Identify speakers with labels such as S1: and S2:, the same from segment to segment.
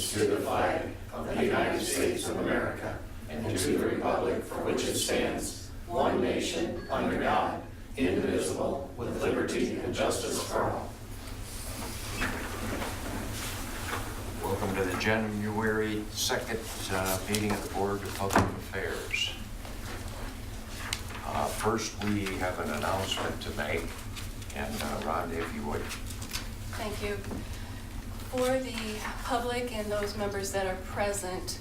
S1: allegiance to the flag of the United States of America and to the republic for which it stands, one nation, under God, indivisible, with liberty and justice for all.
S2: Welcome to the January 2nd meeting of the Board of Public Affairs. First, we have an announcement to make, and Rhonda, if you would.
S3: Thank you. For the public and those members that are present,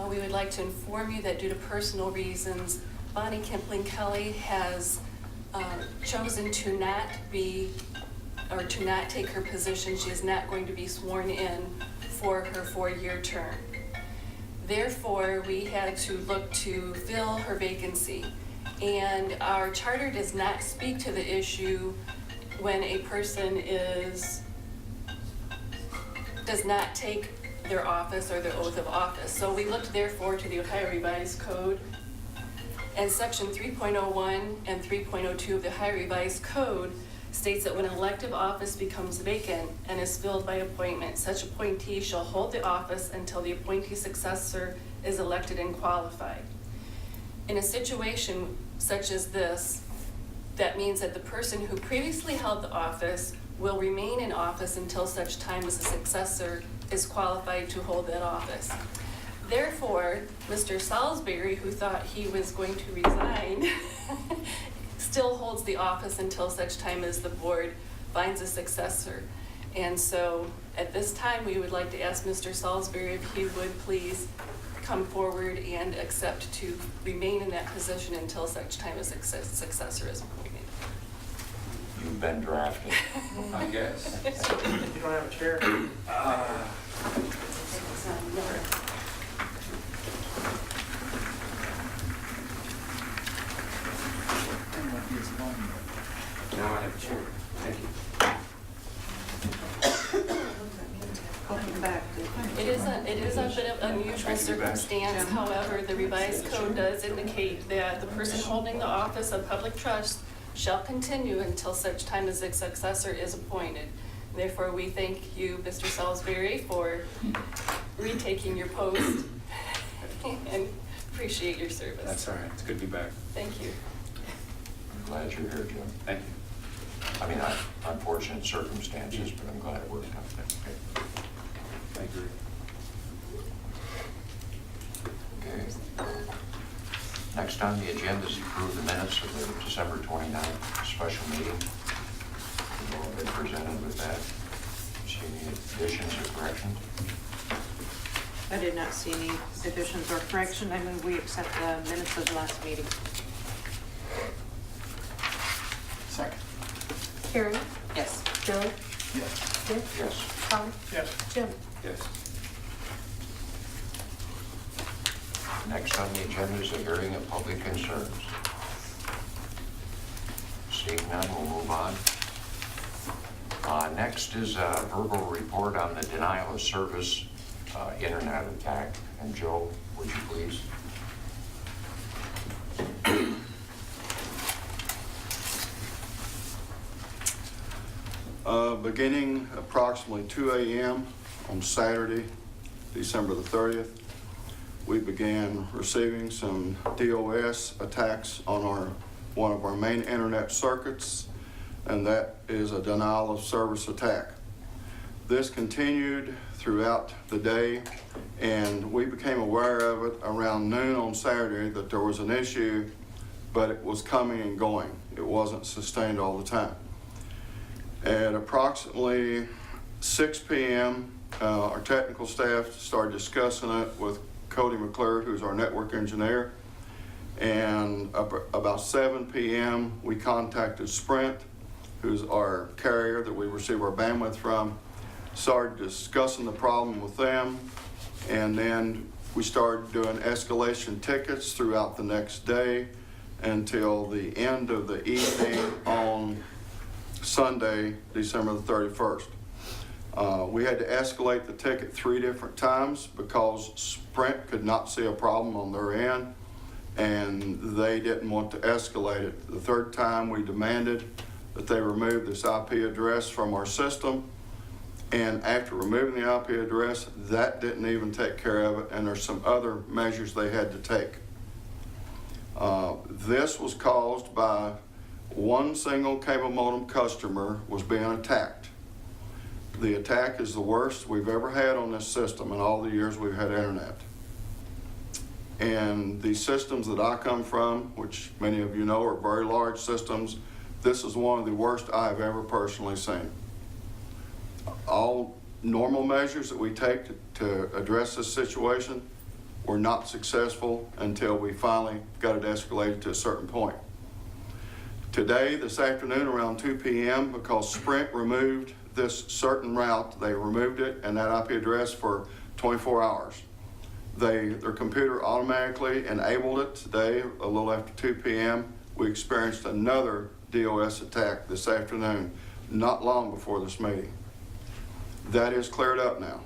S3: we would like to inform you that due to personal reasons, Bonnie Kimpling Kelly has chosen to not take her position. She is not going to be sworn in for her 4-year term. Therefore, we had to look to fill her vacancy. And our charter does not speak to the issue when a person does not take their office or their oath of office. So we looked therefore to the Ohio Revised Code, and section 3.01 and 3.02 of the Ohio Revised Code states that when an elective office becomes vacant and is filled by appointment, such appointee shall hold the office until the appointee's successor is elected and qualified. In a situation such as this, that means that the person who previously held the office will remain in office until such time as a successor is qualified to hold that office. Therefore, Mr. Salisbury, who thought he was going to resign, still holds the office until such time as the board finds a successor. And so at this time, we would like to ask Mr. Salisbury if he would please come forward and accept to remain in that position until such time as a successor is appointed.
S2: You've been drafted.
S1: I guess.
S4: You don't have a chair?
S1: Now I have a chair. Thank you.
S3: It is a bit of unusual circumstance. However, the revised code does indicate that the person holding the office of public trust shall continue until such time as a successor is appointed. Therefore, we thank you, Mr. Salisbury, for retaking your post and appreciate your service.
S1: That's all right. It's good to be back.
S3: Thank you.
S2: I'm glad you're here, Jim.
S1: Thank you.
S2: I mean, unfortunate circumstances, but I'm glad it worked out.
S1: Thank you.
S2: Okay. Next on the agenda is to approve the minutes of the December 29th special meeting. We've all been presented with that. See any additions or corrections?
S5: I did not see any additions or correction. I move we accept the minutes of the last meeting.
S4: Second.
S6: Carrie,
S5: Yes.
S6: Joe,
S4: Yes.
S6: Dick,
S2: Yes.
S6: Tom,
S4: Yes.
S6: Jim.
S1: Yes.
S2: Next on the agenda is a hearing of public concerns. Seeing none, we'll move on. Next is a verbal report on the denial of service internet attack. And Joe, would you please?
S7: Beginning approximately 2 a.m. on Saturday, December the 30th, we began receiving some DOS attacks on one of our main internet circuits, and that is a denial of service attack. This continued throughout the day, and we became aware of it around noon on Saturday that there was an issue, but it was coming and going. It wasn't sustained all the time. At approximately 6 p.m., our technical staff started discussing it with Cody McClure, who's our network engineer, and about 7 p.m. we contacted Sprint, who's our carrier that we receive our bandwidth from, started discussing the problem with them, and then we started doing escalation tickets throughout the next day until the end of the evening on Sunday, December the 31st. We had to escalate the ticket 3 different times because Sprint could not see a problem on their end, and they didn't want to escalate it. The 3rd time we demanded that they remove this IP address from our system, And after removing the IP address, that didn't even take care of it, and there's some other measures they had to take. This was caused by one single cable modem customer was being attacked. The attack is the worst we've ever had on this system in all the years we've had internet. And the systems that I come from, which many of you know are very large systems, this is one of the worst I've ever personally seen. All normal measures that we take to address this situation were not successful until we finally got it escalated to a certain point. Today, this afternoon around 2 p.m., because Sprint removed this certain route, they removed it and that IP address for 24 hours. Their computer automatically enabled it today, a little after 2 p.m. We experienced another DOS attack this afternoon, not long before this meeting. That is cleared up now.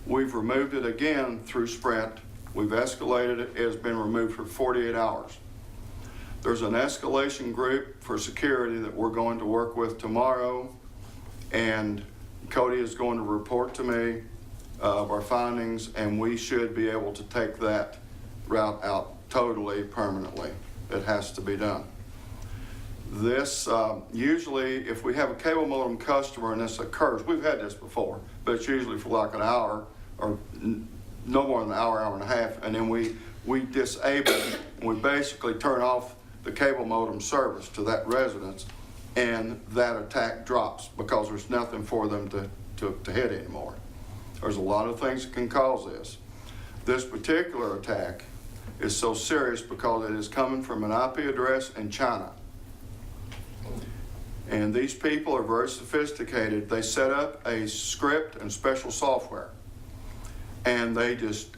S7: We've removed it again through Sprint. We've escalated it. It has been removed for 48 hours. There's an escalation group for security that we're going to work with tomorrow, and Cody is going to report to me of our findings, and we should be able to take that route out totally, permanently. It has to be done. This, usually if we have a cable modem customer and this occurs, we've had this before, but it's usually for like an hour or no more than an hour, hour and a half, and then we disable it, and we basically turn off the cable modem service to that residence, and that attack drops because there's nothing for them to hit anymore. There's a lot of things that can cause this. This particular attack is so serious because it is coming from an IP address in China. And these people are very sophisticated. They set up a script and special software, and they just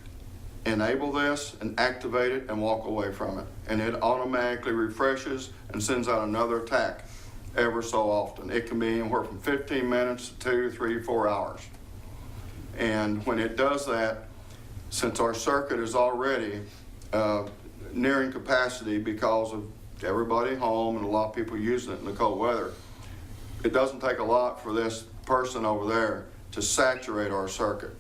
S7: enable this and activate it and walk away from it. And it automatically refreshes and sends out another attack ever so often. It can be anywhere from 15 minutes to 2, 3, 4 hours. And when it does that, since our circuit is already nearing capacity because of everybody home and a lot of people using it in the cold weather, it doesn't take a lot for this person over there to saturate our circuit.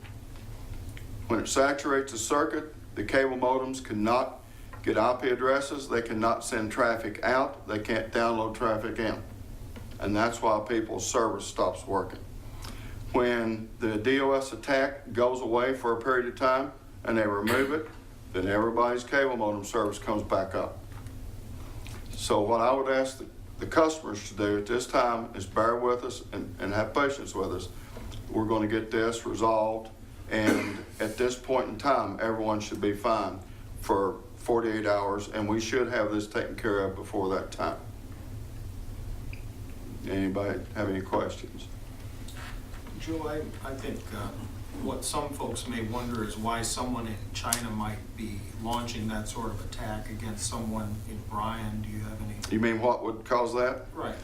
S7: When it saturates the circuit, the cable modems cannot get IP addresses, they cannot send traffic out, they can't download traffic in. And that's why people's service stops working. When the DOS attack goes away for a period of time and they remove it, then everybody's cable modem service comes back up. So what I would ask the customers to do at this time is bear with us and have patience with us. We're going to get this resolved, and at this point in time, everyone should be fine for 48 hours, and we should have this taken care of before that time. Anybody have any questions?
S6: Joe, I think what some folks may wonder is why someone in China might be launching that sort of attack against someone in Bryan. Do you have any?
S7: You mean what would cause that?
S6: Right.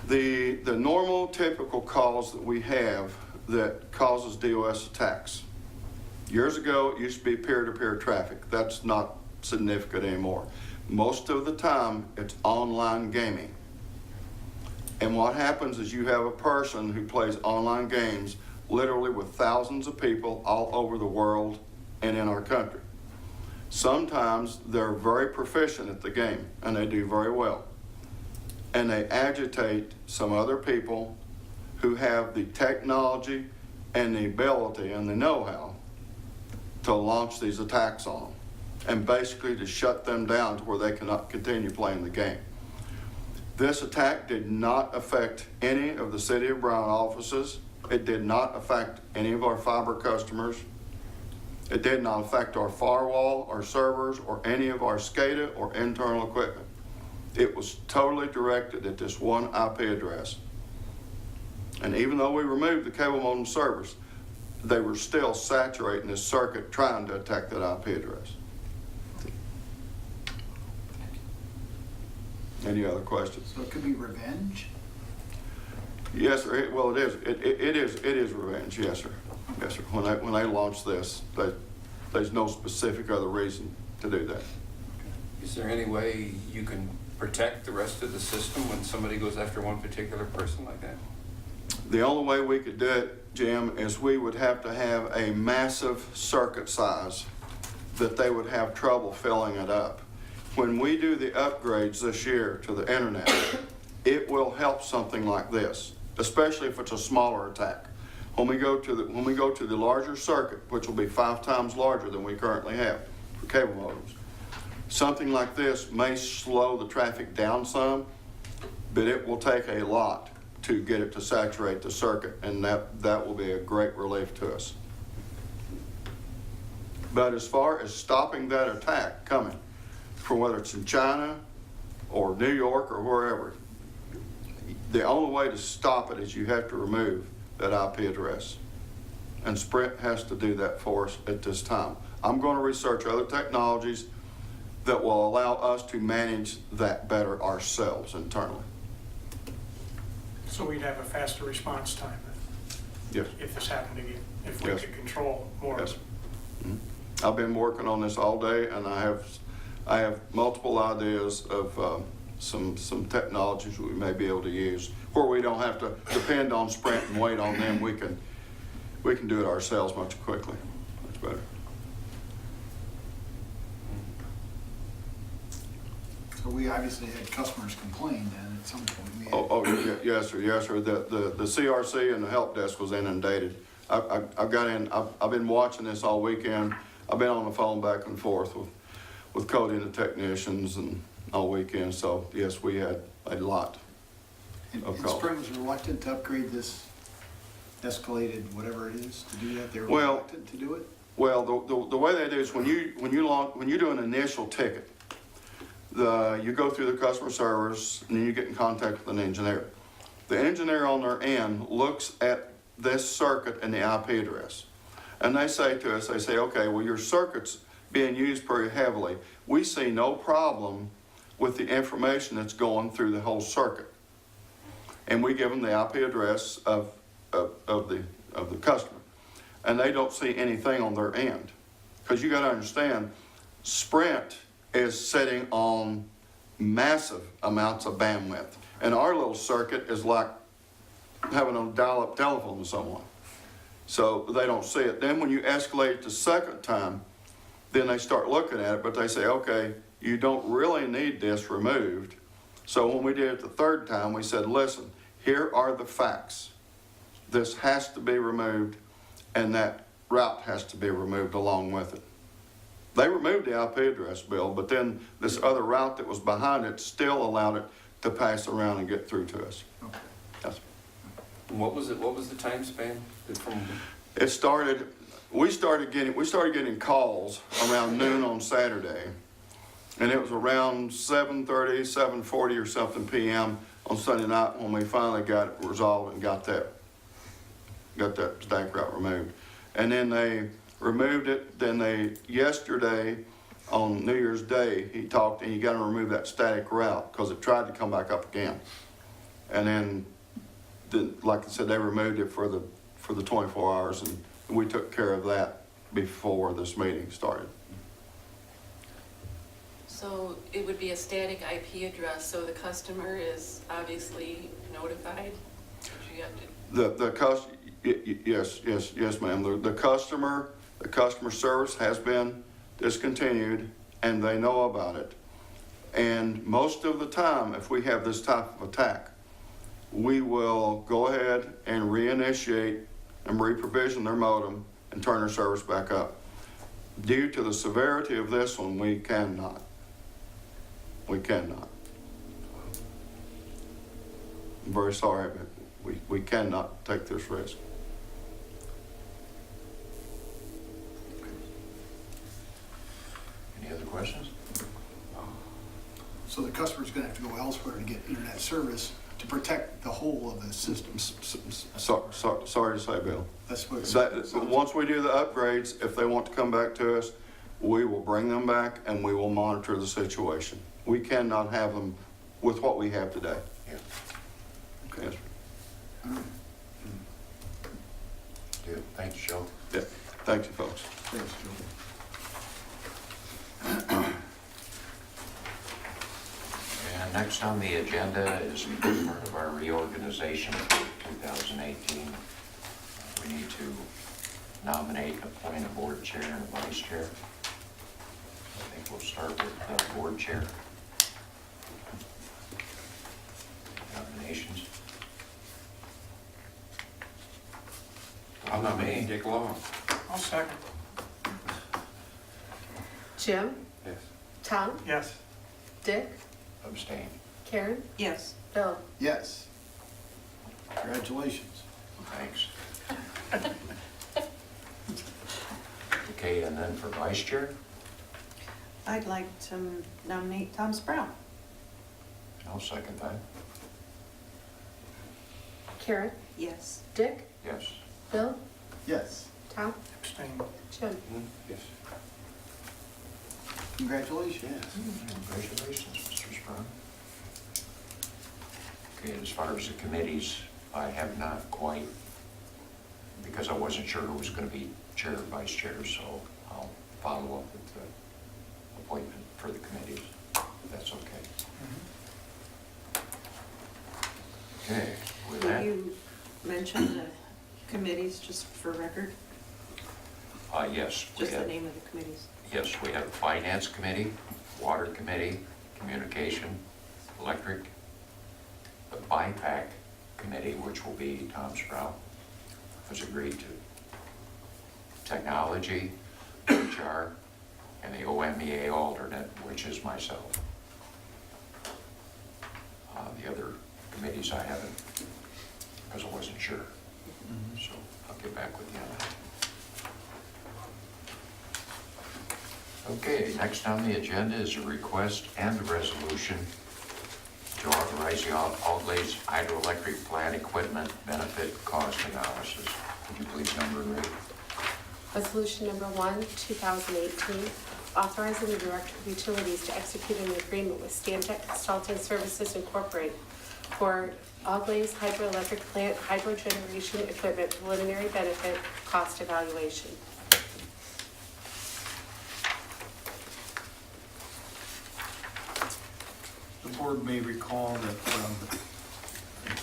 S7: The normal typical cause that we have that causes DOS attacks. Years ago, it used to be peer-to-peer traffic. That's not significant anymore. Most of the time, it's online gaming. And what happens is you have a person who plays online games literally with thousands of people all over the world and in our country. Sometimes they're very proficient at the game and they do very well. And they agitate some other people who have the technology and the ability and the know-how to launch these attacks on them and basically to shut them down to where they cannot continue playing the game. This attack did not affect any of the City of Bryan offices. It did not affect any of our fiber customers. It did not affect our firewall, our servers, or any of our SCADA or internal equipment. It was totally directed at this one IP address. And even though we removed the cable modem service, they were still saturating this circuit trying to attack that IP address. Any other questions?
S4: So it could be revenge?
S7: Yes, sir. Well, it is. It is revenge. Yes, sir. Yes, sir. When they launch this, there's no specific other reason to do that.
S2: Is there any way you can protect the rest of the system when somebody goes after one particular person like that?
S7: The only way we could do it, Jim, is we would have to have a massive circuit size that they would have trouble filling it up. When we do the upgrades this year to the internet, it will help something like this, especially if it's a smaller attack. When we go to the larger circuit, which will be 5 times larger than we currently have for cable modems, something like this may slow the traffic down some, but it will take a lot to get it to saturate the circuit, and that will be a great relief to us. But as far as stopping that attack coming, from whether it's in China or New York or wherever, the only way to stop it is you have to remove that IP address. And Sprint has to do that for us at this time. I'm going to research other technologies that will allow us to manage that better ourselves internally.
S4: So we'd have a faster response time
S7: Yes.
S4: if this happened again, if we
S7: Yes.
S4: could control more of
S7: Yes.
S4: it.
S7: Mhm. I've been working on this all day, and I have multiple ideas of some technologies we may be able to use where we don't have to depend on Sprint and wait on them. We can do it ourselves much quickly. Much better.
S8: So we obviously had customers complain then at some point. We had-
S7: Yes, sir, yes, sir. The CRC and the help desk was inundated. I've been watching this all weekend. I've been on the phone back and forth with Cody and the technicians and all weekend, so yes, we had a lot.
S8: And
S7: of
S8: and
S7: calls.
S8: Sprint was reluctant to upgrade this escalated, whatever it is, to do that? They were
S7: Well-
S8: reluctant to do it?
S7: Well, the way they do is when you do an initial ticket, you go through the customer service and then you get in contact with an engineer. The engineer on their end looks at this circuit and the IP address. And they say to us, they say, okay, well, your circuit's being used pretty heavily. We see no problem with the information that's going through the whole circuit. And we give them the IP address of the customer. And they don't see anything on their end. Because you got to understand, Sprint is sitting on massive amounts of bandwidth. And our little circuit is like having a dial-up telephone to someone. So they don't see it. Then when you escalate it the second time, then they start looking at it, but they say, okay, you don't really need this removed. So when we did it the third time, we said, listen, here are the facts. This has to be removed, and that route has to be removed along with it. They removed the IP address, Bill, but then this other route that was behind it still allowed it to pass around and get through to us.
S8: Okay.
S7: Yes.
S2: What was the time span from?
S7: It started, we started getting calls around noon on Saturday, and it was around 7:30, 7:40 or something p.m. on Sunday night when we finally got it resolved and got that stack route removed. And then they removed it, yesterday on New Year's Day, he talked, and you gotta remove that static route because it tried to come back up again. And then, like I said, they removed it for the 24 hours, and we took care of that before this meeting started.
S3: So it would be a static IP address, so the customer is obviously notified? You have to-
S7: Yes, ma'am. The customer service has been discontinued, and they know about it. And most of the time, if we have this type of attack, we will go ahead and reinitiate and reprovision their modem and turn their service back up. Due to the severity of this one, we cannot. We cannot. I'm very sorry, but we cannot take this risk.
S2: Any other questions?
S8: So the customer's gonna have to go elsewhere to get internet service to protect the whole of the system.
S7: Sorry to say, Bill.
S8: That's what it
S7: That,
S8: sounds.
S7: once we do the upgrades, if they want to come back to us, we will bring them back and we will monitor the situation. We cannot have them with what we have today.
S2: Yeah.
S7: Yes.
S2: Good. Thanks, Joe.
S7: Yeah. Thank you, folks.
S8: Thanks, Joe.
S2: And next on the agenda is part of our reorganization 2018. We need to nominate and appoint a board chair and a vice chair. I think we'll start with the board chair. Nominations.
S9: I'll nominate Dick Long.
S4: I'll second.
S10: Jim,
S9: Yes.
S10: Tom,
S4: Yes.
S10: Dick,
S2: Abstain.
S10: Karen,
S5: Yes.
S10: Bill.
S8: Yes. Congratulations.
S2: Thanks. Okay, and then for vice chair,
S5: I'd like to nominate Tom Sproul.
S2: I'll second that.
S10: Karen,
S5: Yes.
S10: Dick,
S2: Yes.
S10: Bill,
S8: Yes.
S10: Tom,
S4: Abstain.
S10: Jim.
S9: Yes.
S8: Congratulations.
S2: Congratulations, Mr. Sprung. Okay, as far as the committees, I have not quite, because I wasn't sure who was going to be chair or vice chair, so I'll follow up with the appointment for the committees, if that's okay. Okay, with
S5: Will
S2: that,
S5: you mention the committees just for record?
S2: yes. we
S5: Just the
S2: have-
S5: name of the committees?
S2: Yes, we have Finance Committee, Water Committee, Communication, Electric, the BIPAC Committee, which will be Tom Sprout, has agreed to, Technology, HR, and the OMEA alternate, which is myself. The other committees I haven't, because I wasn't sure, so I'll get back with you on that. Okay, next on the agenda is a request and a resolution to authorize the All-Glaze Hydroelectric Plant Equipment Benefit Cost Analysis. Would you please number and read?
S10: Resolution number 1, 2018, authorizing the Director of Utilities to execute an agreement with Stantec Consulting Services Incorporated for All-Glaze Hydroelectric Plant Hydrogeneration Equipment Preliminary Benefit Cost Evaluation.
S6: The board may recall that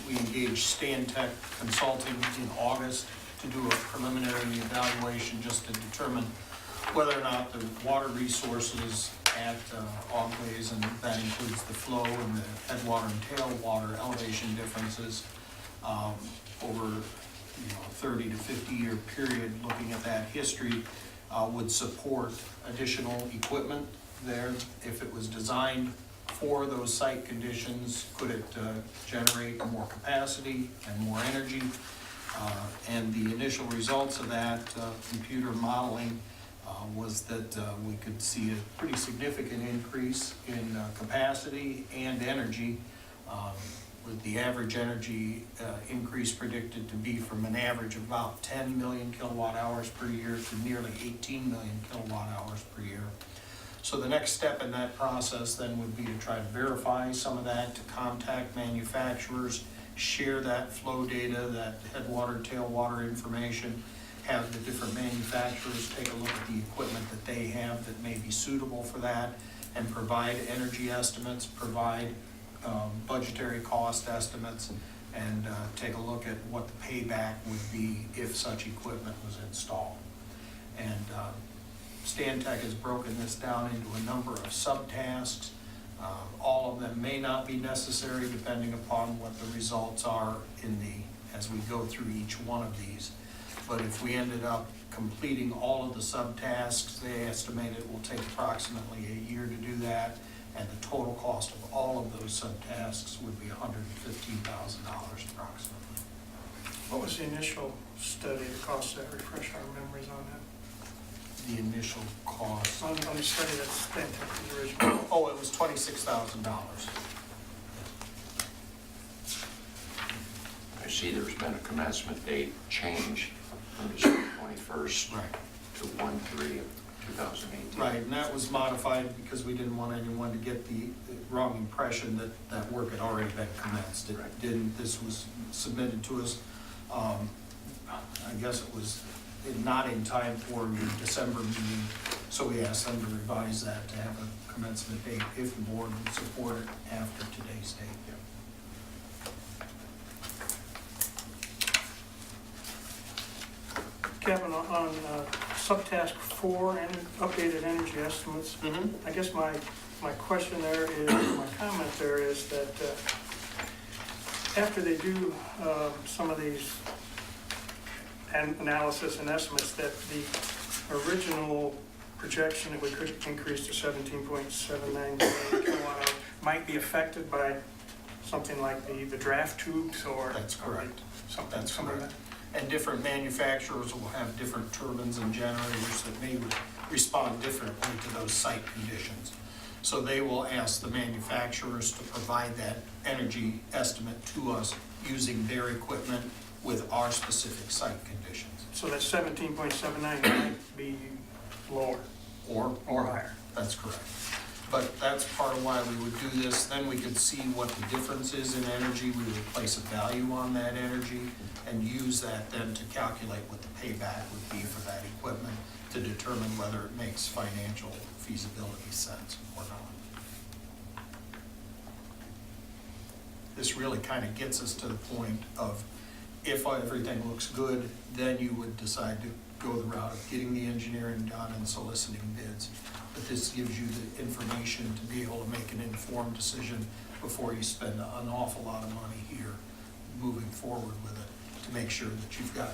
S6: we engaged Stantec Consulting in August to do a preliminary evaluation just to determine whether or not the water resources at Auglaize, and that includes the flow and the headwater and tailwater elevation differences over 30 to 50 year period, looking at that history, would support additional equipment there. If it was designed for those site conditions, could it generate more capacity and more energy? And the initial results of that computer modeling was that we could see a pretty significant increase in capacity and energy, with the average energy increase predicted to be from an average of about 10 million kilowatt hours per year to nearly 18 million kilowatt hours per year. So the next step in that process then would be to try to verify some of that, to contact manufacturers, share that flow data, that headwater, tailwater information, have the different manufacturers take a look at the equipment that they have that may be suitable for that, and provide energy estimates, provide budgetary cost estimates, and take a look at what the payback would be if such equipment was installed. And Stantec has broken this down into a number of subtasks. All of them may not be necessary depending upon what the results are as we go through each one of these. But if we ended up completing all of the subtasks, they estimate it will take approximately a year to do that, and the total cost of all of those subtasks would be $115,000 approximately.
S4: What was the initial study, the cost that, refresh our memories on that?
S6: The initial cost.
S4: On the study that Stantec was originally.
S6: Oh, it was $26,000.
S2: I see there's been a commencement date change from December 21st
S6: Right.
S2: to 1/3/2018.
S6: Right, and that was modified because we didn't want anyone to get the wrong impression that that work had already been commenced. It
S2: Right.
S6: didn't. This was submitted to us, I guess it was not in time for your December meeting, so we asked them to revise that to have a commencement date if the board would support it after today's date.
S4: Kevin, on subtask 4 and updated energy estimates, I guess my question there is, my comment there is that after they do some of these analysis and estimates, that the original projection that we could increase to 17.79 million kilowatt hours might be affected by something like the draft tubes or?
S6: That's correct.
S4: Something like that?
S6: And different manufacturers will have different turbines and generators that may respond differently to those site conditions. So they will ask the manufacturers to provide that energy estimate to us using their equipment with our specific site conditions.
S4: So that 17.79 might be lower
S6: Or
S4: higher.
S6: That's correct. But that's part of why we would do this. Then we could see what the difference is in energy. We would place a value on that energy and use that then to calculate what the payback would be for that equipment to determine whether it makes financial feasibility sense or not. This really kind of gets us to the point of if everything looks good, then you would decide to go the route of getting the engineering done and soliciting bids. But this gives you the information to be able to make an informed decision before you spend an awful lot of money here moving forward with it, to make sure that you've got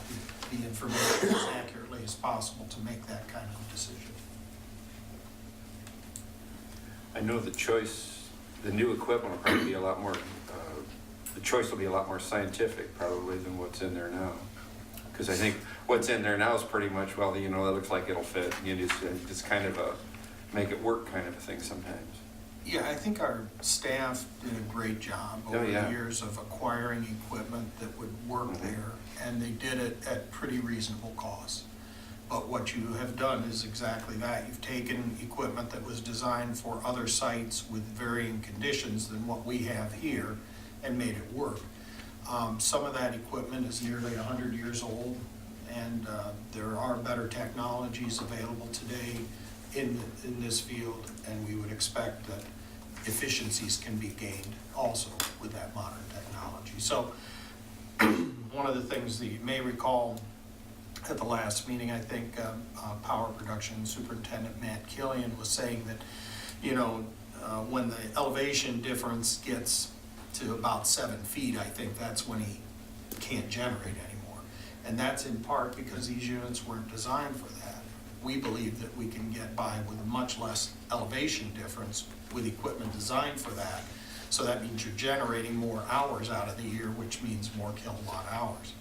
S6: the information as accurately as possible to make that kind of a decision.
S9: I know the choice, the new equipment will probably be a lot more, the choice will be a lot more scientific probably than what's in there now. Because I think what's in there now is pretty much, well, you know, that looks like it'll fit. You just kind of a make it work kind of a thing sometimes.
S6: Yeah, I think our staff did a great job over the years of acquiring equipment that would work there, and they did it at pretty reasonable costs. But what you have done is exactly that. You've taken equipment that was designed for other sites with varying conditions than what we have here and made it work. Some of that equipment is nearly 100 years old, and there are better technologies available today in this field, and we would expect that efficiencies can be gained also with that modern technology. So one of the things that you may recall at the last meeting, I think Power Production Superintendent Matt Killian was saying that, you know, when the elevation difference gets to about 7 feet, I think that's when he can't generate anymore. And that's in part because these units weren't designed for that. We believe that we can get by with a much less elevation difference with equipment designed for that. So that means you're generating more hours out of the year, which means more kilowatt hours.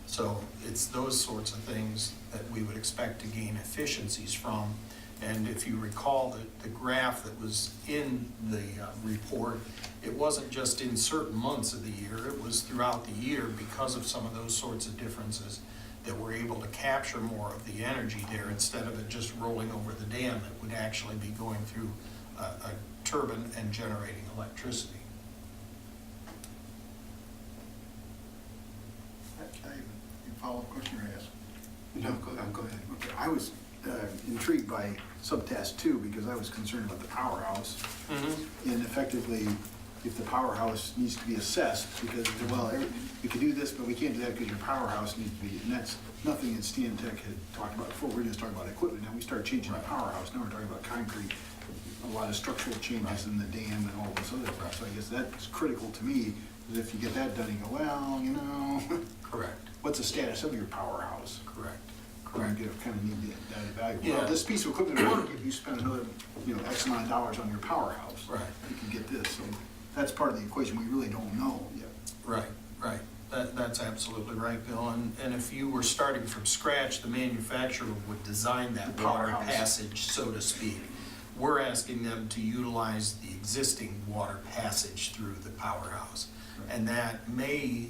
S6: So it's those sorts of things that we would expect to gain efficiencies from. And if you recall the graph that was in the report, it wasn't just in certain months of the year, it was throughout the year because of some of those sorts of differences that we're able to capture more of the energy there. Instead of it just rolling over the dam, it would actually be going through a turbine and generating electricity.
S8: Can I follow up question or ask?
S9: No, go ahead.
S8: Okay, I was intrigued by subtask 2 because I was concerned about the powerhouse. And effectively, if the powerhouse needs to be assessed, because, well, we can do this, but we can't do that because your powerhouse needs to be, and that's nothing that Stan Tech had talked about before. We're just talking about equipment. Now we start changing the powerhouse. Now we're talking about concrete, a lot of structural changes in the dam and all this other stuff. So I guess that's critical to me, is if you get that done, you go, well, you know.
S6: Correct.
S8: What's the status of your powerhouse?
S6: Correct.
S8: Correct. You kind of need that evaluation.
S6: Yeah.
S8: Well, this piece of equipment will work if you spend another, you know, X amount of dollars on your powerhouse.
S6: Right.
S8: You can get this. So that's part of the equation we really don't know yet.
S6: Right. That's absolutely right, Bill. And if you were starting from scratch, the manufacturer would design that water
S8: Powerhouse.
S6: passage, so to speak. We're asking them to utilize the existing water passage through the powerhouse.
S8: Right.
S6: And that may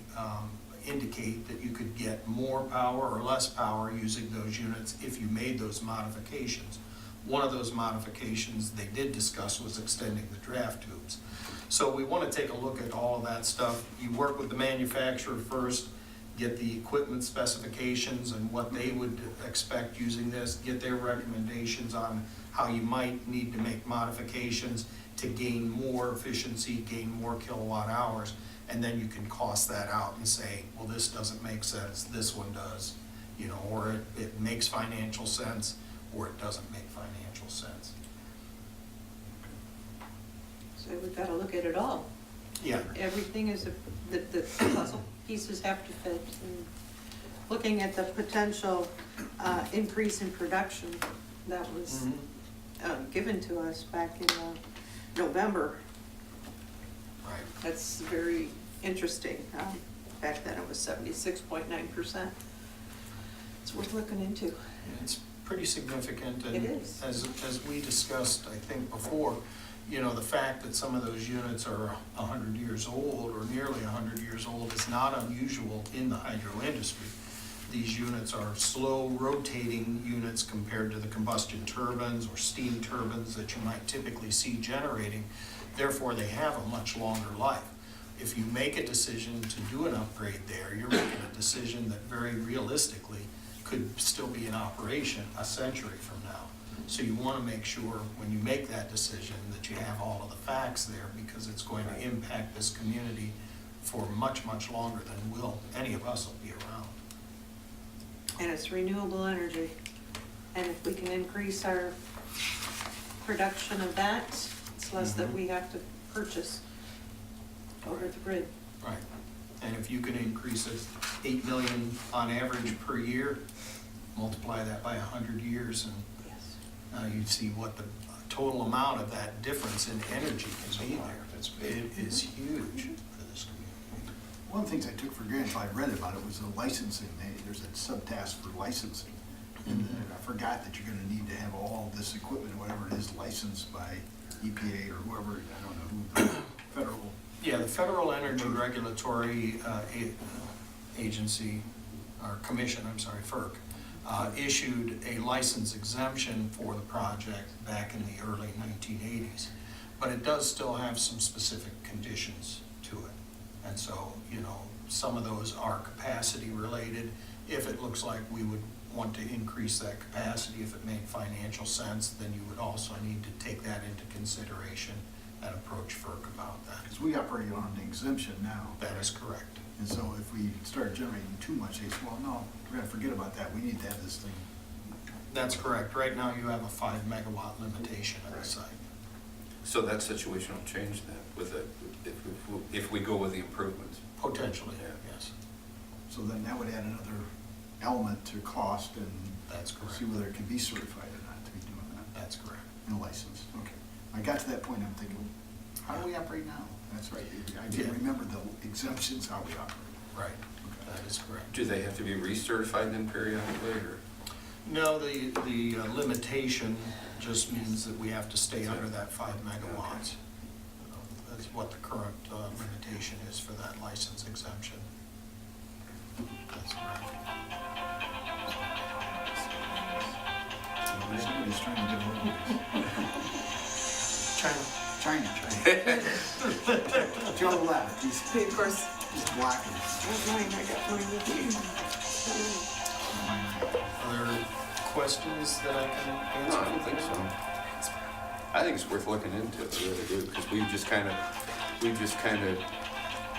S6: indicate that you could get more power or less power using those units if you made those modifications. One of those modifications they did discuss was extending the draft tubes. So we want to take a look at all of that stuff. You work with the manufacturer first, get the equipment specifications and what they would expect using this, get their recommendations on how you might need to make modifications to gain more efficiency, gain more kilowatt hours, and then you can cost that out and say, well, this doesn't make sense, this one does. you know, or it makes financial sense, or it doesn't make financial sense.
S5: So we've got to look at it all.
S6: Yeah,
S5: Everything is, the puzzle pieces have to fit. And looking at the potential increase in production that was given to us back in November,
S6: right.
S5: that's very interesting. Back then it was 76.9%. It's worth looking into.
S6: And it's pretty significant. And
S5: It is.
S6: As we discussed, I think before, you know, the fact that some of those units are 100 years old or nearly 100 years old is not unusual in the hydro industry. These units are slow rotating units compared to the combustion turbines or steam turbines that you might typically see generating. Therefore, they have a much longer life. If you make a decision to do an upgrade there, you're making a decision that very realistically could still be in operation a century from now. So you want to make sure when you make that decision that you have all of the facts there, because it's going to impact this community for much, much longer than any of us will be around.
S5: And it's renewable energy. And if we can increase our production of that, it's less that we have to purchase over the grid.
S6: Right. And if you can increase it 8 million on average per year, multiply that by 100 years, and
S5: Yes.
S6: you see what the total amount of that difference in energy can be there. It is huge for this community.
S8: One of the things I took for granted, I read about it, was the licensing. There's a subtask for licensing. And I forgot that you're gonna need to have all this equipment, whatever it is, licensed by EPA or whoever, I don't know who, the federal.
S6: Yeah, the Federal Energy Regulatory Agency, or Commission, I'm sorry, FERC, issued a license exemption for the project back in the early 1980s. But it does still have some specific conditions to it. And so, you know, some of those are capacity related. If it looks like we would want to increase that capacity, if it made financial sense, then you would also need to take that into consideration and approach FERC about that.
S8: Because we operate on an exemption now.
S6: That is correct.
S8: And so if we start generating too much, they say, well, no, we're gonna forget about that. We need to have this thing.
S6: That's correct. Right now, you have a 5 megawatt limitation at the site.
S9: So that situation will change then with it, if we go with the improvements.
S6: Potentially,
S9: Yeah.
S6: yes.
S8: So then that would add another element to cost and
S6: That's correct.
S8: see whether it can be certified or not to be doing that.
S6: That's correct.
S8: And a license, okay. I got to that point, I'm thinking, how do we operate now? That's right, I didn't remember the exemptions, how we operate.
S6: Right. That is correct.
S9: Do they have to be recertified then periodically, or?
S6: No, the limitation just means that we have to stay under that 5 megawatts. That's what the current limitation is for that license exemption. That's correct.
S8: Somebody's trying to get hold of
S6: China.
S8: China. Joe left,
S5: Of course,
S8: he's blocking.
S5: I got mine with you.
S6: Other questions that I can
S9: No,
S6: answer?
S9: I don't think so. I think it's worth looking into, I really do, because we've just kind of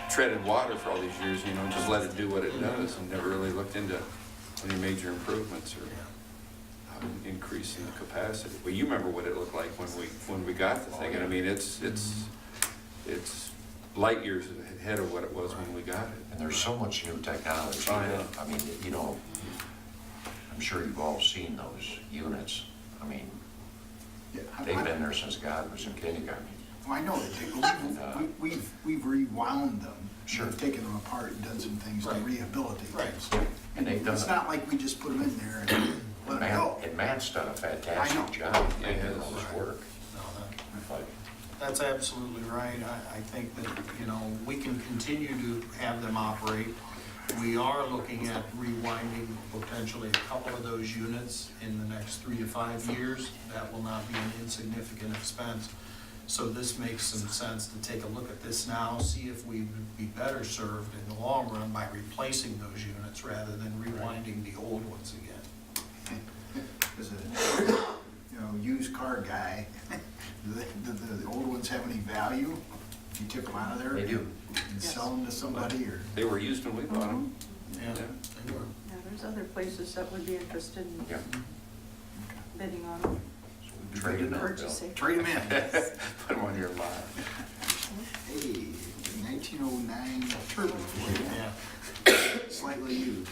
S9: treaded water for all these years, you know, just let it do what it does, and never really looked into any major improvements or increasing the capacity. Well, you remember what it looked like when we got the thing, and I mean, it's light years ahead of what it was when we got it.
S2: And there's so much new technology.
S9: Oh, yeah.
S2: I mean, you know, I'm sure you've all seen those units. I mean,
S8: Yeah,
S2: they've been there since God was in kindergarten.
S8: Well, I know that we've rewound them.
S2: Sure.
S8: We've taken them apart and done some things to
S6: Right.
S8: rehabilitate them.
S6: Right.
S8: So
S2: And they've done
S8: it's
S2: it.
S8: not like we just put them in there and let them go.
S2: And Matt's done a
S8: I know.
S2: fantastic job
S9: Yeah,
S2: making
S9: he
S2: all this
S6: has.
S2: work.
S6: No,
S2: But
S6: that's absolutely right. I think that, you know, we can continue to have them operate. We are looking at rewinding potentially a couple of those units in the next 3 to 5 years. That will not be an insignificant expense. So this makes some sense to take a look at this now, see if we would be better served in the long run by replacing those units rather than rewinding the old ones again.
S8: As a, used car guy, do the old ones have any value? If you took them out of there?
S2: They do.
S8: And sell them to somebody or?
S9: They were used when we bought them.
S6: Yeah, they were.
S5: Yeah, there's there's other places that would be interested in
S2: Yep.
S5: bidding on them.
S2: So we trade it out, Bill.
S5: Purchasing.
S8: Trade them in.
S2: Put them on your lot.
S8: Hey, 1909 Turbo Ford,
S6: Yeah.
S8: slightly used.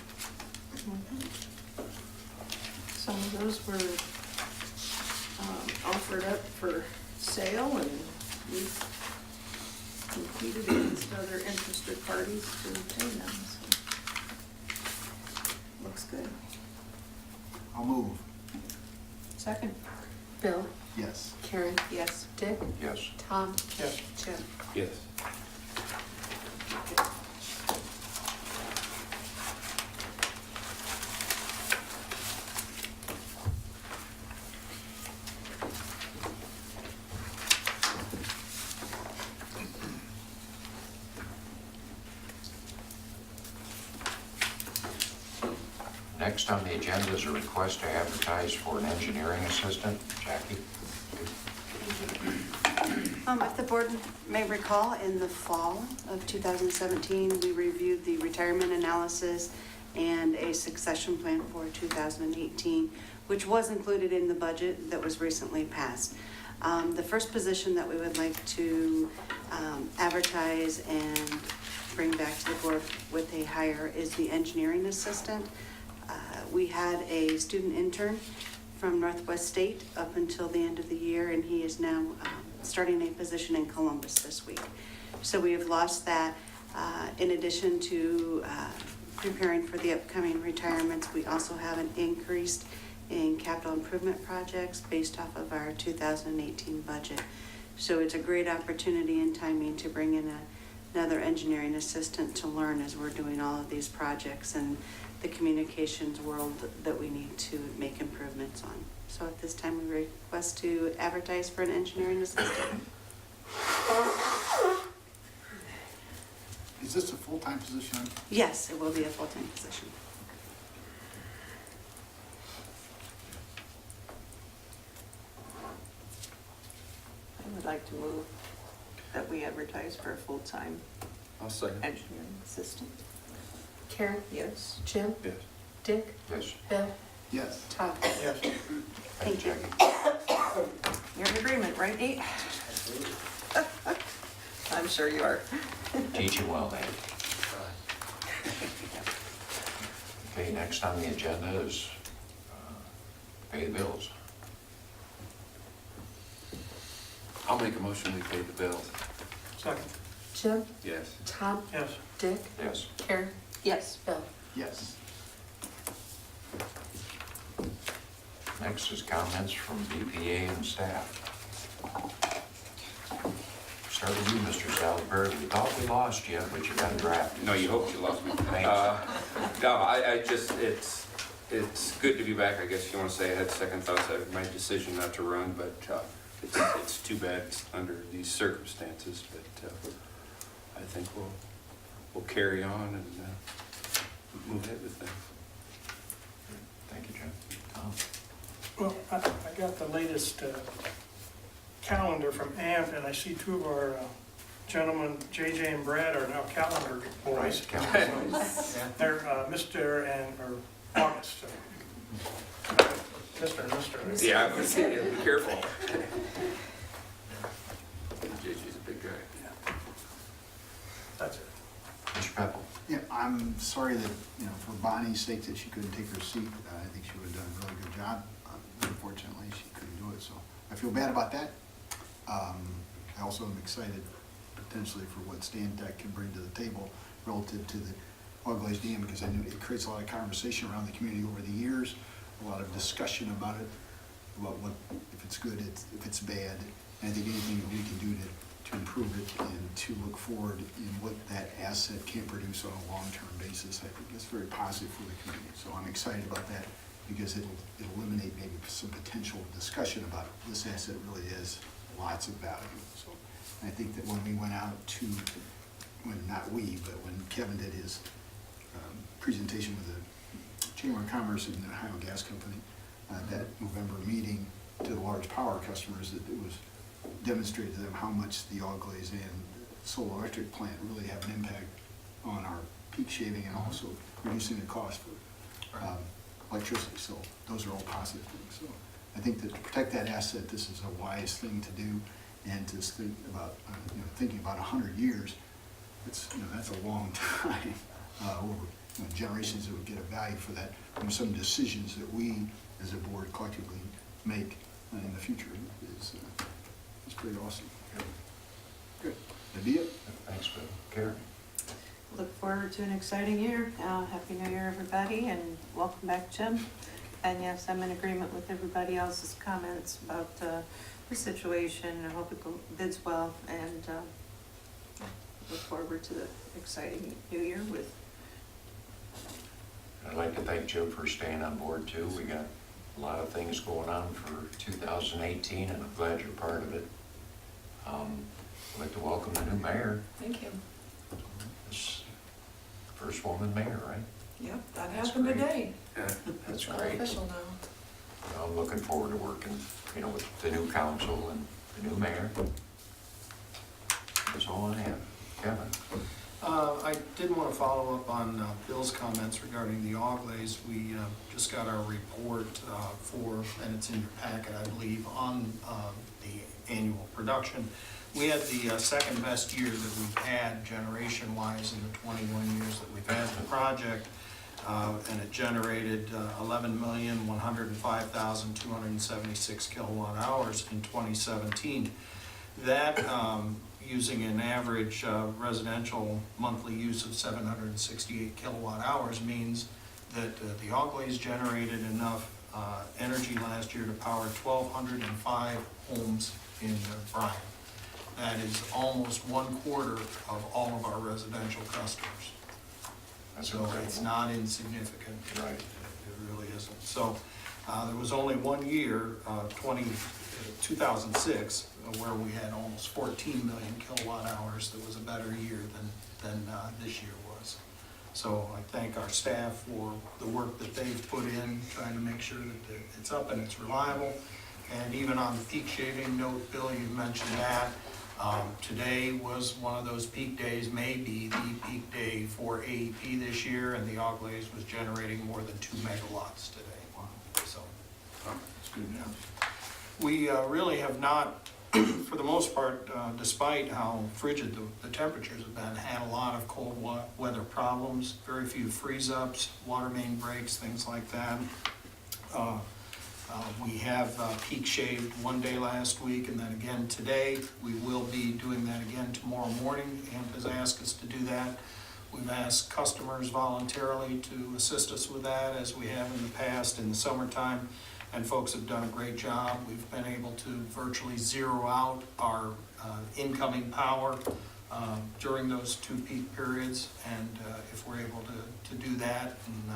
S5: Some of those were offered up for sale, and we competed against other interested parties to obtain them, so. Looks good.
S8: I'll move.
S5: Second?
S10: Bill,
S8: Yes.
S10: Karen,
S5: Yes.
S10: Dick,
S2: Yes.
S10: Tom,
S4: Yes.
S10: Jim.
S9: Yes.
S2: Next on the agenda is a request to advertise for an engineering assistant. Jackie?
S11: If the board may recall, in the fall of 2017, we reviewed the retirement analysis and a succession plan for 2018, which was included in the budget that was recently passed. The first position that we would like to advertise and bring back to the board with a hire is the engineering assistant. We had a student intern from Northwest State up until the end of the year, and he is now starting a position in Columbus this week. So we have lost that. In addition to preparing for the upcoming retirements, we also have an increase in capital improvement projects based off of our 2018 budget. So it's a great opportunity and timing to bring in another engineering assistant to learn as we're doing all of these projects and the communications world that we need to make improvements on. So at this time, we request to advertise for an engineering assistant.
S8: Is this a full-time position?
S11: Yes, it will be a full-time position.
S5: I would like to move that we advertise for a full-time
S9: I'll second.
S5: engineering assistant.
S10: Karen,
S5: Yes.
S10: Jim,
S9: Yes.
S10: Dick,
S2: Yes.
S10: Bill,
S8: Yes.
S10: Tom.
S4: Yes.
S2: Thank you, Jackie.
S5: You're in agreement, right, Nate? I'm sure you are.
S2: Teach him well, Nate. Okay, next on the agenda is pay the bills.
S9: I'll make a motion we pay the bills.
S4: Second?
S10: Jim,
S9: Yes.
S10: Tom,
S4: Yes.
S10: Dick,
S2: Yes.
S10: Karen,
S5: Yes.
S10: Bill.
S8: Yes.
S2: Next is comments from BPA and staff. Start with you, Mr. Salisbury. We thought we lost you, but you got drafted.
S9: No, you hoped you lost me.
S2: Thanks.
S9: No, I just, it's good to be back, I guess you want to say. I had second thoughts of my decision not to run, but it's too bad under these circumstances, but I think we'll carry on and move ahead with things.
S2: Thank you, Jim. Tom?
S4: Well, I got the latest calendar from AMP, and I see two of our gentlemen, JJ and Brad, are now calendar boys.
S2: Calendar.
S4: They're Mr. or August. Mr. and Mr.
S9: Yeah, I was saying, be careful. JJ's a big guy.
S4: That's it.
S2: Mr. Peppel?
S8: Yeah, I'm sorry that, for Bonnie's sake that she couldn't take her seat. I think she would have done a really good job. Unfortunately, she couldn't do it, so I feel bad about that. I also am excited potentially for what Stan Tech can bring to the table relative to the Auglaize Dam, because I know it creates a lot of conversation around the community over the years, a lot of discussion about it, about what, if it's good, if it's bad. And I think anything that we can do to improve it and to look forward in what that asset can produce on a long-term basis, I think that's very positive for the community. So I'm excited about that because it'll eliminate maybe some potential discussion about this asset really is lots of value. So I think that when we went out to, not we, but when Kevin did his presentation with the Chamber of Commerce and the Ohio Gas Company, that November meeting to the large power customers, that it was demonstrated to them how much the Auglaize and solar electric plant really have an impact on our peak shaving and also reducing the cost for electricity. So those are all positive things. So I think that to protect that asset, this is a wise thing to do. And to think about, thinking about 100 years, it's, that's a long time. Over generations that would get a value for that from some decisions that we as a board collectively make in the future is pretty awesome. Good. That'd be it.
S2: Thanks, Bill. Karen?
S5: Look forward to an exciting year. Happy New Year, everybody, and welcome back, Jim. And yes, I'm in agreement with everybody else's comments about the situation. I hope it bids well, and look forward to the exciting new year with.
S2: I'd like to thank Jim for staying on board too. We got a lot of things going on for 2018, and I'm glad you're part of it. I'd like to welcome the new mayor.
S12: Thank you.
S2: This first woman mayor, right?
S12: Yep, that
S2: That's
S12: happened
S2: great.
S12: today.
S2: That's
S12: It's all
S2: great.
S12: official now.
S2: I'm looking forward to working, with the new council and the new mayor. That's all I have. Kevin?
S6: I did want to follow up on Bill's comments regarding the Oglays. We just got our report and it's in your packet, I believe, on the annual production. We had the second best year that we've had generation-wise in the 21 years that we've had the project. And it generated 11,105,276 kilowatt hours in 2017. That, using an average residential monthly use of 768 kilowatt hours, means that the Oglays generated enough energy last year to power 1,205 homes in Bryan. That is almost 1/4 of all of our residential customers.
S2: That's
S6: So
S2: incredible.
S6: it's not insignificant.
S2: Right.
S6: It really isn't. So there was only one year, 2006, where we had almost 14 million kilowatt hours. That was a better year than this year was. So I thank our staff for the work that they've put in, trying to make sure that it's up and it's reliable. And even on the peak shaving note, Bill, you mentioned that. Today was one of those peak days, maybe the peak day for AEP this year, and the Oglays was generating more than 2 megawatts today. Wow. So, it's good news. We really have not, for the most part, despite how frigid the temperatures have been, had a lot of cold weather problems, very few freeze-ups, water main breaks, things like that. We have peak shaved one day last week and then again today. We will be doing that again tomorrow morning. AMP has asked us to do that. We've asked customers voluntarily to assist us with that, as we have in the past in the summertime, and folks have done a great job. We've been able to virtually zero out our incoming power during those 2 peak periods, and if we're able to do that, and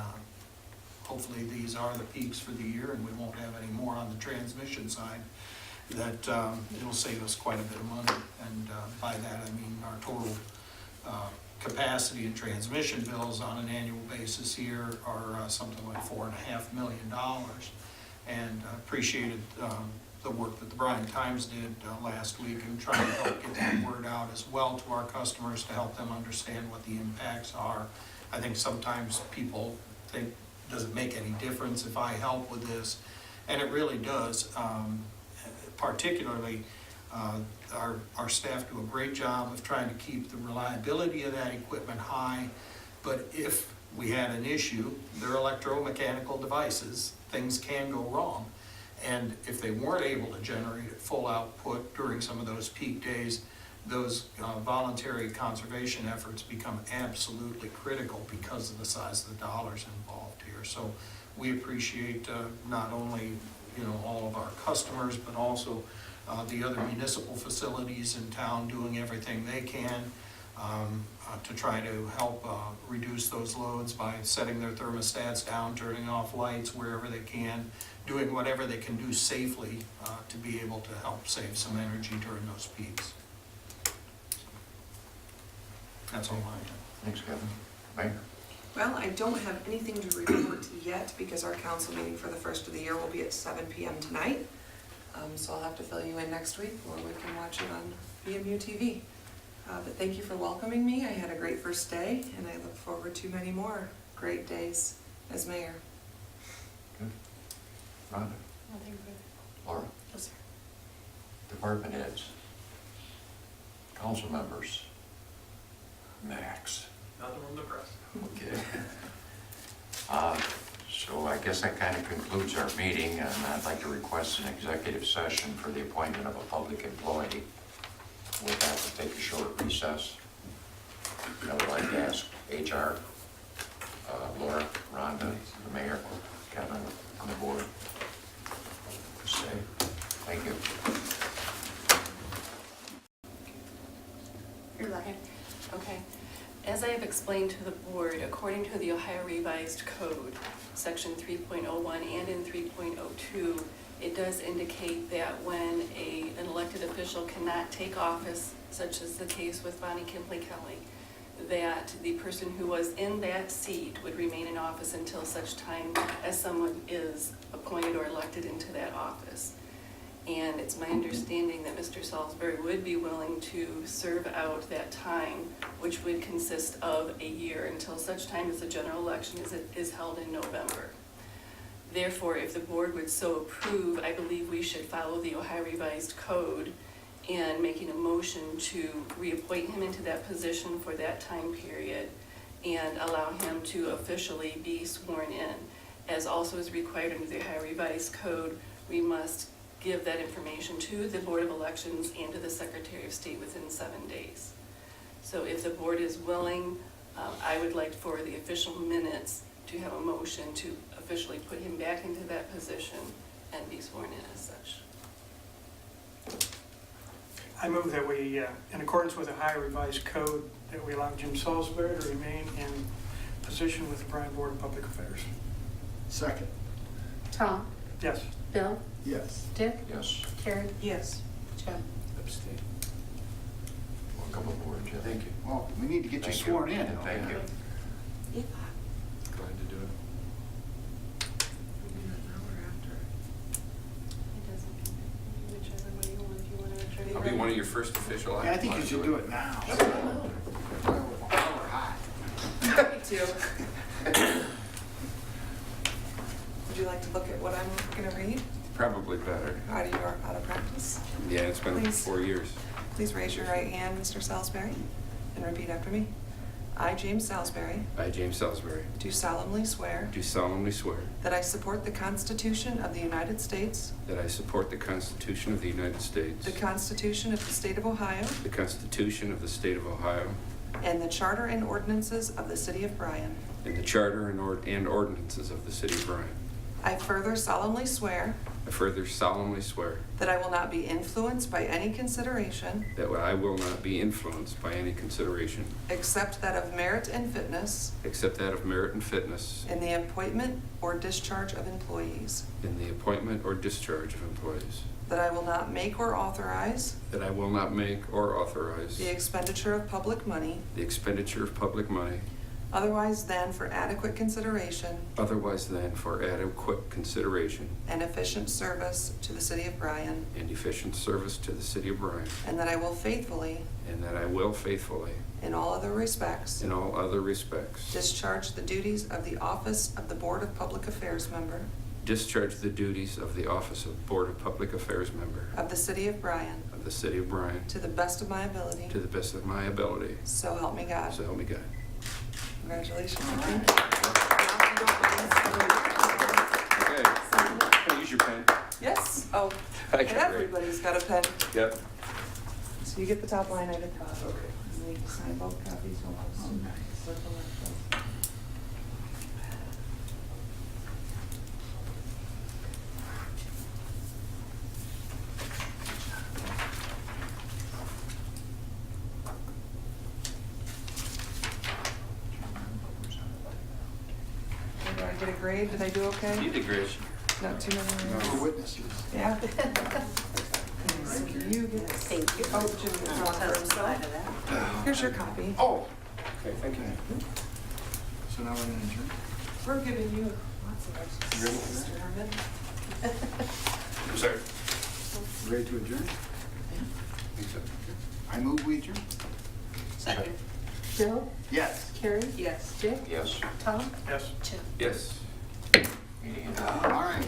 S6: hopefully these are the peaks for the year and we won't have any more on the transmission side, that it'll save us quite a bit of money. And by that I mean our total capacity and transmission bills on an annual basis here are something like $4.5 million. And appreciated the work that the Bryan Times did last week in trying to help get that word out as well to our customers, to help them understand what the impacts are. I think sometimes people think, does it make any difference if I help with this? And it really does. Particularly, our staff do a great job of trying to keep the reliability of that equipment high. But if we had an issue, they're electromechanical devices, things can go wrong. And if they weren't able to generate at full output during some of those peak days, those voluntary conservation efforts become absolutely critical because of the size of the dollars involved here. So we appreciate not only all of our customers, but also the other municipal facilities in town doing everything they can to try to help reduce those loads by setting their thermostats down, turning off lights wherever they can, doing whatever they can do safely to be able to help save some energy during those peaks. That's all I have.
S2: Thanks, Kevin. Mayor?
S12: Well, I don't have anything to report yet because our council meeting for the first of the year will be at 7 p.m. tonight. So I'll have to fill you in next week, or we can watch it on BMU TV. But thank you for welcoming me. I had a great first day, and I look forward to many more great days as mayor.
S2: Rhonda? Laura?
S10: No, sir.
S2: Department heads? Council members? Max?
S6: Nothing from the press.
S2: Okay. So I guess that kind of concludes our meeting, and I'd like to request an executive session for the appointment of a public employee. We'll have to take a short recess. I would like to ask HR, Laura, Rhonda, the mayor, Kevin on the board to say. Thank you.
S3: Okay. As I have explained to the board, according to the Ohio Revised Code, section 3.01 and in 3.02, it does indicate that when an elected official cannot take office, such as the case with Bonnie Kimpley Kelly, that the person who was in that seat would remain in office until such time as someone is appointed or elected into that office. And it's my understanding that Mr. Salisbury would be willing to serve out that time, which would consist of a year until such time as the general election is held in November. Therefore, if the board would so approve, I believe we should follow the Ohio Revised Code in making a motion to reappoint him into that position for that time period and allow him to officially be sworn in. As also is required under the Ohio Revised Code, we must give that information to the Board of Elections and to the Secretary of State within 7 days. So if the board is willing, I would like for the official minutes to have a motion to officially put him back into that position and be sworn in as such.
S4: I move that we, in accordance with the Ohio Revised Code, that we allow Jim Salisbury to remain in position with the Bryan Board of Public Affairs.
S8: Second.
S10: Tom?
S4: Yes.
S10: Bill?
S8: Yes.
S10: Dick?
S2: Yes.
S10: Karen?
S5: Yes.
S10: Jim?
S9: Abstain.
S2: Welcome aboard, Jim.
S9: Thank you.
S8: Well, we need to get you
S2: Thank
S8: sworn in.
S2: Thank you.
S9: Glad to do it. I'll be one of your first official acts.
S8: Yeah, I think you should do it now. While we're hot.
S12: Me too. Would you like to look at what I'm gonna read
S9: Probably better.
S12: out of practice?
S9: Yeah, it's been
S12: Please.
S9: 4 years.
S12: Please raise your right hand, Mr. Salisbury, and repeat after me. I, James Salisbury,
S9: I, James Salisbury,
S12: do solemnly swear
S9: do solemnly swear
S12: that I support the Constitution of the United States,
S9: that I support the Constitution of the United States,
S12: the Constitution of the State of Ohio,
S9: the Constitution of the State of Ohio,
S12: and the Charter and ordinances of the City of Bryan.
S9: and the Charter and ordinances of the City of Bryan.
S12: I further solemnly swear
S9: I further solemnly swear
S12: that I will not be influenced by any consideration
S9: that I will not be influenced by any consideration
S12: except that of merit and fitness
S9: except that of merit and fitness
S12: in the appointment or discharge of employees,
S9: in the appointment or discharge of employees,
S12: that I will not make or authorize
S9: that I will not make or authorize
S12: the expenditure of public money
S9: the expenditure of public money
S12: otherwise than for adequate consideration
S9: otherwise than for adequate consideration
S12: and efficient service to the City of Bryan,
S9: and efficient service to the City of Bryan,
S12: and that I will faithfully,
S9: and that I will faithfully,
S12: in all other respects,
S9: in all other respects,
S12: discharge the duties of the office of the Board of Public Affairs member
S9: discharge the duties of the office of Board of Public Affairs member
S12: of the City of Bryan
S9: of the City of Bryan
S12: to the best of my ability.
S9: to the best of my ability.
S12: So help me God.
S9: So help me God.
S12: Congratulations.
S9: Okay. Can I use your pen?
S12: Yes, oh,
S9: Okay, great.
S12: everybody's got a pen.
S9: Yep.
S12: So you get the top line, I get the bottom.
S9: Okay.
S12: And we can sign both copies. Circle that. Did I get a grade? Did I do okay?
S9: You did great.
S12: Not too many.
S8: For witnesses.
S12: Yeah. So you get.
S5: Thank you.
S12: Oh, Jim, you want
S5: Tell us
S12: first,
S5: side
S12: though?
S5: of that.
S12: Here's your copy.
S9: Oh, okay, thank you.
S8: So now we're gonna adjourn.
S12: We're giving you lots of extra.
S9: You ready for
S12: Mr. Herman.
S9: I'm sorry.
S8: Ready to adjourn?
S9: Think so.
S8: I move we adjourn.
S5: Second.
S10: Bill?
S8: Yes.
S10: Karen?
S5: Yes.
S10: Dick?
S2: Yes.
S10: Tom?
S4: Yes.
S10: Jim?
S9: Yes.
S2: Meeting adjourned.
S8: All right.